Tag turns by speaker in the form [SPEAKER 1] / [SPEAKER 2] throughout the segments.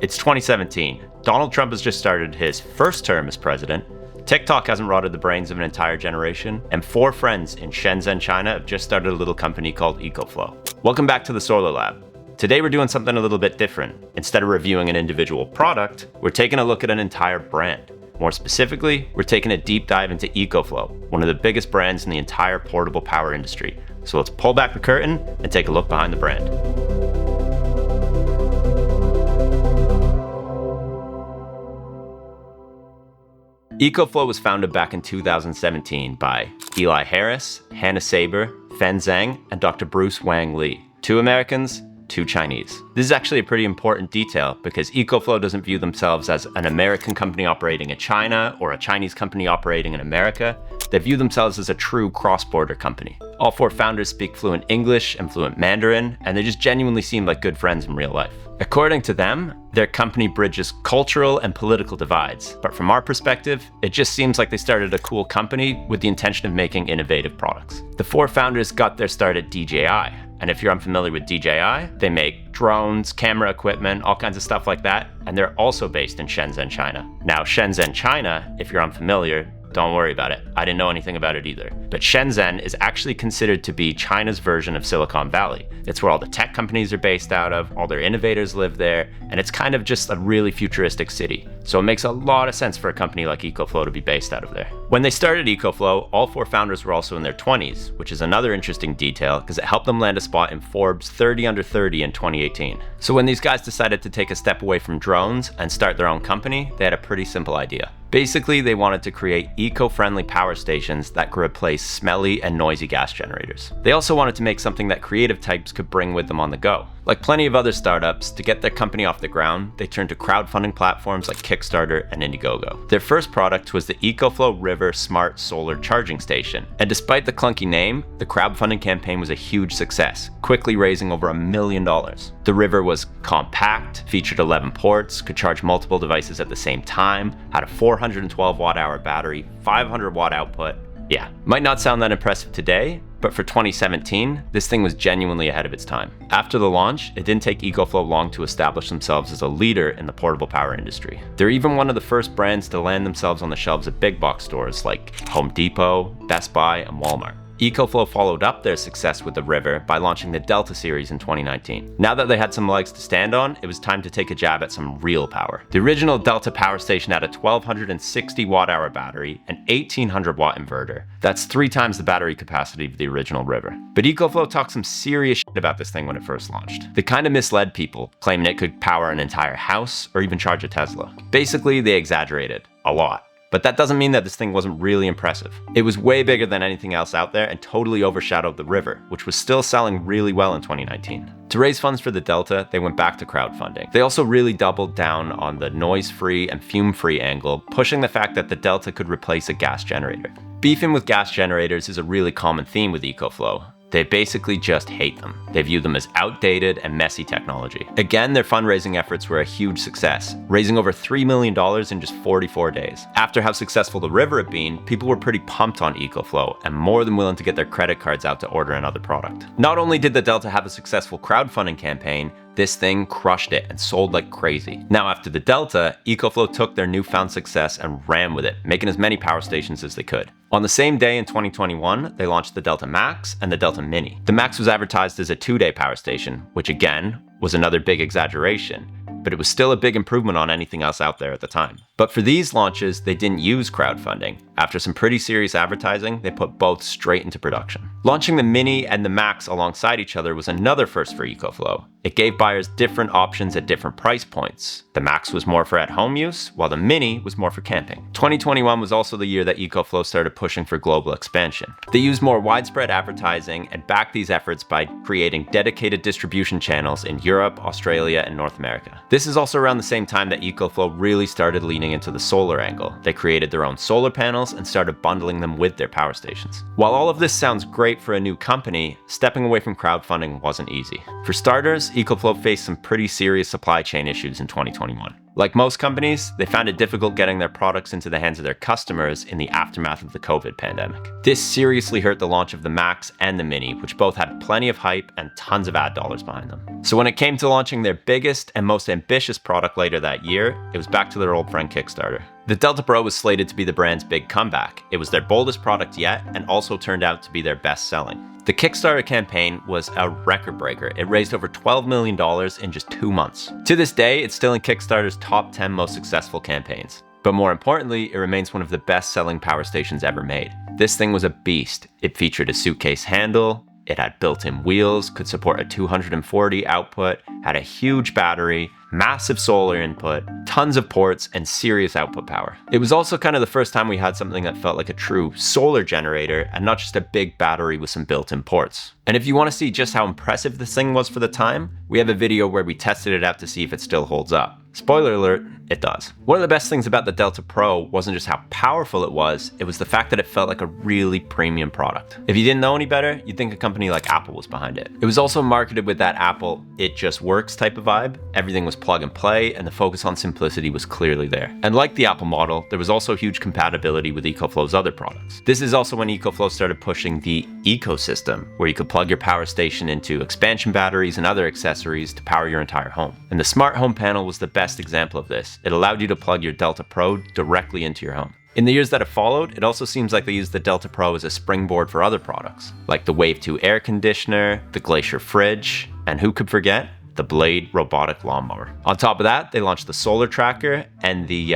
[SPEAKER 1] It's 2017. Donald Trump has just started his first term as president. TikTok hasn't rotted the brains of an entire generation, and 4 friends in Shenzhen, China have just started a little company called EcoFlow. Welcome back to the Solar Lab. Today we're doing something a little bit different. Instead of reviewing an individual product, we're taking a look at an entire brand. More specifically, we're taking a deep dive into EcoFlow, one of the biggest brands in the entire portable power industry. So let's pull back the curtain and take a look behind the brand. EcoFlow was founded back in 2017 by Eli Harris, Hannah Saber, Fen Zhang, and Dr. Bruce Wang Li. 2 Americans, 2 Chinese. This is actually a pretty important detail because EcoFlow doesn't view themselves as an American company operating in China or a Chinese company operating in America. They view themselves as a true cross-border company. All 4 founders speak fluent English and fluent Mandarin, and they just genuinely seem like good friends in real life. According to them, their company bridges cultural and political divides, but from our perspective, it just seems like they started a cool company with the intention of making innovative products. The 4 founders got their start at DJI, and if you're unfamiliar with DJI, they make drones, camera equipment, all kinds of stuff like that, and they're also based in Shenzhen, China. Now, Shenzhen, China, if you're unfamiliar, don't worry about it. I didn't know anything about it either. But Shenzhen is actually considered to be China's version of Silicon Valley. It's where all the tech companies are based out of, all their innovators live there, and it's kind of just a really futuristic city. So it makes a lot of sense for a company like EcoFlow to be based out of there. When they started EcoFlow, all 4 founders were also in their 20s, which is another interesting detail because it helped them land a spot in Forbes 30 Under 30 in 2018. So when these guys decided to take a step away from drones and start their own company, they had a pretty simple idea. Basically, they wanted to create eco-friendly power stations that could replace smelly and noisy gas generators. They also wanted to make something that creative types could bring with them on the go. Like plenty of other startups, to get their company off the ground, they turned to crowdfunding platforms like Kickstarter and Indiegogo. Their first product was the EcoFlow River Smart Solar Charging Station. And despite the clunky name, the crowdfunding campaign was a huge success, quickly raising over $1 million. The River was compact, featured 11 ports, could charge multiple devices at the same time, had a 412 watt-hour battery, 500 watt output. Yeah, might not sound that impressive today, but for 2017, this thing was genuinely ahead of its time. After the launch, it didn't take EcoFlow long to establish themselves as a leader in the portable power industry. They're even one of the first brands to land themselves on the shelves of big box stores like Home Depot, Best Buy, and Walmart. EcoFlow followed up their success with the River by launching the Delta series in 2019. Now that they had some legs to stand on, it was time to take a jab at some real power. The original Delta power station had a 1260 watt-hour battery and 1800 watt inverter. That's 3 times the battery capacity of the original River. But EcoFlow talked some serious shit about this thing when it first launched. They kind of misled people, claiming it could power an entire house or even charge a Tesla. Basically, they exaggerated a lot. But that doesn't mean that this thing wasn't really impressive. It was way bigger than anything else out there and totally overshadowed the River, which was still selling really well in 2019. To raise funds for the Delta, they went back to crowdfunding. They also really doubled down on the noise-free and fume-free angle, pushing the fact that the Delta could replace a gas generator. Beefing with gas generators is a really common theme with EcoFlow. They basically just hate them. They view them as outdated and messy technology. Again, their fundraising efforts were a huge success, raising over $3 million in just 44 days. After how successful the River had been, people were pretty pumped on EcoFlow and more than willing to get their credit cards out to order another product. Not only did the Delta have a successful crowdfunding campaign, this thing crushed it and sold like crazy. Now after the Delta, EcoFlow took their newfound success and ran with it, making as many power stations as they could. On the same day in 2021, they launched the Delta Max and the Delta Mini. The Max was advertised as a 2-day power station, which again, was another big exaggeration, but it was still a big improvement on anything else out there at the time. But for these launches, they didn't use crowdfunding. After some pretty serious advertising, they put both straight into production. Launching the Mini and the Max alongside each other was another first for EcoFlow. It gave buyers different options at different price points. The Max was more for at-home use, while the Mini was more for camping. 2021 was also the year that EcoFlow started pushing for global expansion. They used more widespread advertising and backed these efforts by creating dedicated distribution channels in Europe, Australia, and North America. This is also around the same time that EcoFlow really started leaning into the solar angle. They created their own solar panels and started bundling them with their power stations. While all of this sounds great for a new company, stepping away from crowdfunding wasn't easy. For starters, EcoFlow faced some pretty serious supply chain issues in 2021. Like most companies, they found it difficult getting their products into the hands of their customers in the aftermath of the COVID pandemic. This seriously hurt the launch of the Max and the Mini, which both had plenty of hype and tons of ad dollars behind them. So when it came to launching their biggest and most ambitious product later that year, it was back to their old friend Kickstarter. The Delta Pro was slated to be the brand's big comeback. It was their boldest product yet and also turned out to be their best selling. The Kickstarter campaign was a record breaker. It raised over $12 million in just 2 months. To this day, it's still in Kickstarter's top 10 most successful campaigns. But more importantly, it remains one of the best-selling power stations ever made. This thing was a beast. It featured a suitcase handle, it had built-in wheels, could support a 240 output, had a huge battery, massive solar input, tons of ports, and serious output power. It was also kind of the first time we had something that felt like a true solar generator and not just a big battery with some built-in ports. And if you want to see just how impressive this thing was for the time, we have a video where we tested it out to see if it still holds up. Spoiler alert, it does. One of the best things about the Delta Pro wasn't just how powerful it was the fact that it felt like a really premium product. If you didn't know any better, you'd think a company like Apple was behind it. It was also marketed with that Apple, it just works type of vibe. Everything was plug and play, and the focus on simplicity was clearly there. And like the Apple model, there was also huge compatibility with EcoFlow's other products. This is also when EcoFlow started pushing the ecosystem, where you could plug your power station into expansion batteries and other accessories to power your entire home. And the smart home panel was the best example of this. It allowed you to plug your Delta Pro directly into your home. In the years that have followed, it also seems like they used the Delta Pro as a springboard for other products, like the Wave 2 air conditioner, the Glacier fridge, and who could forget? The Blade robotic lawnmower. On top of that, they launched the solar tracker and the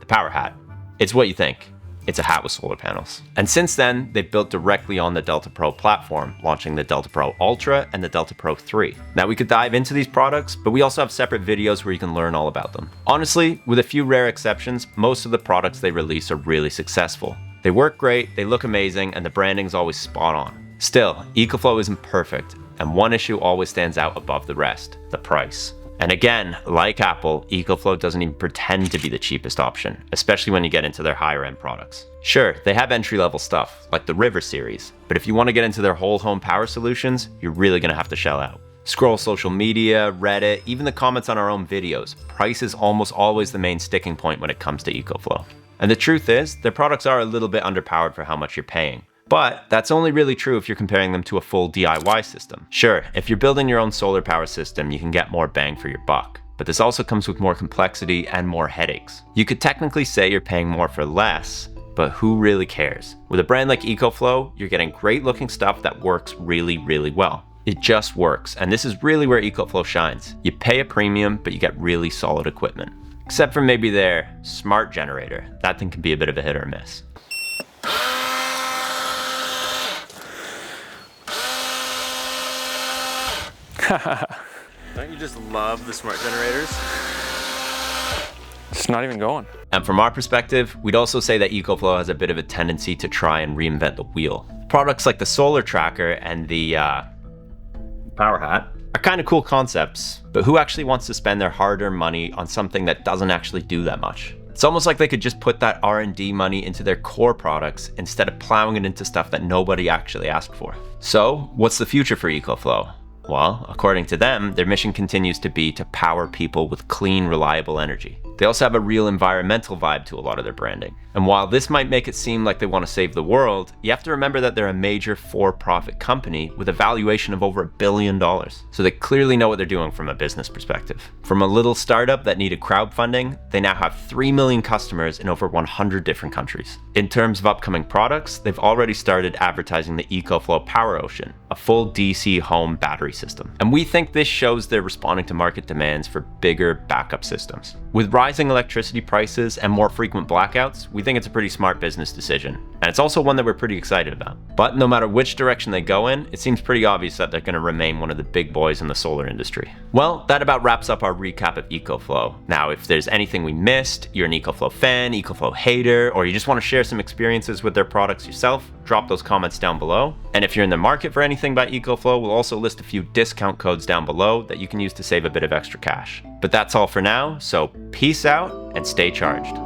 [SPEAKER 1] power hat. It's what you think. It's a hat with solar panels. And since then, they've built directly on the Delta Pro platform, launching the Delta Pro Ultra and the Delta Pro 3. Now we could dive into these products, but we also have separate videos where you can learn all about them. Honestly, with a few rare exceptions, most of the products they release are really successful. They work great, they look amazing, and the branding's always spot on. Still, EcoFlow isn't perfect, and one issue always stands out above the rest: the price. And again, like Apple, EcoFlow doesn't even pretend to be the cheapest option, especially when you get into their higher end products. Sure, they have entry-level stuff, like the River series, but if you want to get into their whole home power solutions, you're really going to have to shell out. Scroll social media, Reddit, even the comments on our own videos, price is almost always the main sticking point when it comes to EcoFlow. And the truth is, their products are a little bit underpowered for how much you're paying. But that's only really true if you're comparing them to a full DIY system. Sure, if you're building your own solar power system, you can get more bang for your buck. But this also comes with more complexity and more headaches. You could technically say you're paying more for less, but who really cares? With a brand like EcoFlow, you're getting great looking stuff that works really, really well. It just works, and this is really where EcoFlow shines. You pay a premium, but you get really solid equipment. Except for maybe their smart generator. That thing can be a bit of a hit or miss.
[SPEAKER 2] Don't you just love the smart generators?
[SPEAKER 3] It's not even going.
[SPEAKER 1] And from our perspective, we'd also say that EcoFlow has a bit of a tendency to try and reinvent the wheel. Products like the solar tracker and the power hat are kind of cool concepts, but who actually wants to spend their hard-earned money on something that doesn't actually do that much? It's almost like they could just put that R&D money into their core products instead of plowing it into stuff that nobody actually asked for. So, what's the future for EcoFlow? Well, according to them, their mission continues to be to power people with clean, reliable energy. They also have a real environmental vibe to a lot of their branding. And while this might make it seem like they want to save the world, you have to remember that they're a major for-profit company with a valuation of over $1 billion. So they clearly know what they're doing from a business perspective. From a little startup that needed crowdfunding, they now have 3 million customers in over 100 different countries. In terms of upcoming products, they've already started advertising the EcoFlow Power Ocean, a full DC home battery system. And we think this shows they're responding to market demands for bigger backup systems. With rising electricity prices and more frequent blackouts, we think it's a pretty smart business decision. And it's also one that we're pretty excited about. But no matter which direction they go in, it seems pretty obvious that they're going to remain one of the big boys in the solar industry. Well, that about wraps up our recap of EcoFlow. Now, if there's anything we missed, you're an EcoFlow fan, EcoFlow hater, or you just want to share some experiences with their products yourself, drop those comments down below. And if you're in the market for anything by EcoFlow, we'll also list a few discount codes down below that you can use to save a bit of extra cash. But that's all for now, so peace out and stay charged.